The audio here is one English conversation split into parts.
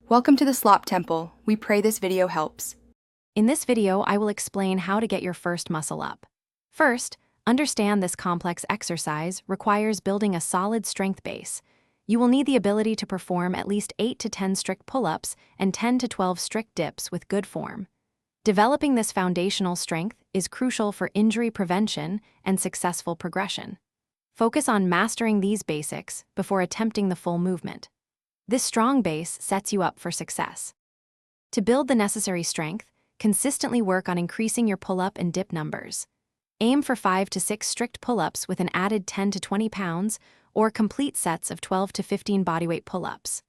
Welcome to the Slop Temple. We pray this video helps. In this video, I will explain how to get your first muscle up. First, understand this complex exercise requires building a solid strength base. You will need the ability to perform at least 8 to 10 strict pull-ups and 10 to 12 strict dips with good form. Developing this foundational strength is crucial for injury prevention and successful progression. Focus on mastering these basics before attempting the full movement. This strong base sets you up for success. To build the necessary strength, consistently work on increasing your pull-up and dip numbers. Aim for 5 to 6 strict pull-ups with an added 10 to 20 pounds or complete sets of 12 to 15 bodyweight pull-ups.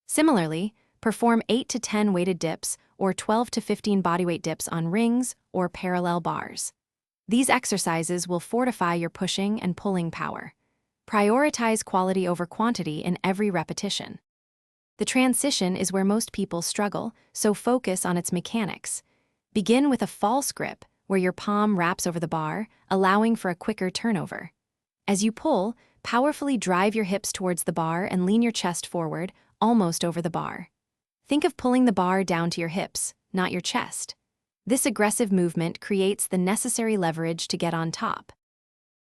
Similarly, perform 8 to 10 weighted dips or 12 to 15 bodyweight dips on rings or parallel bars. These exercises will fortify your pushing and pulling power. Prioritize quality over quantity in every repetition. The transition is where most people struggle, so focus on its mechanics. Begin with a false grip, where your palm wraps over the bar, allowing for a quicker turnover. As you pull, powerfully drive your hips towards the bar and lean your chest forward, almost over the bar. Think of pulling the bar down to your hips, not your chest. This aggressive movement creates the necessary leverage to get on top.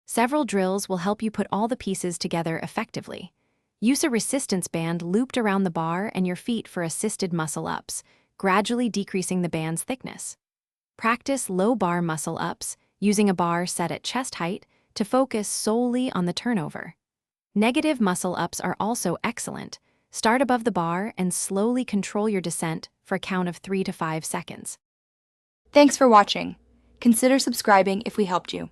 Several drills will help you put all the pieces together effectively. Use a resistance band looped around the bar and your feet for assisted muscle-ups, gradually decreasing the band's thickness. Practice low bar muscle-ups, using a bar set at chest height to focus solely on the turnover. Negative muscle-ups are also excellent. Start above the bar and slowly control your descent for a count of 3 to 5 seconds. Thanks for watching. Consider subscribing if we helped you.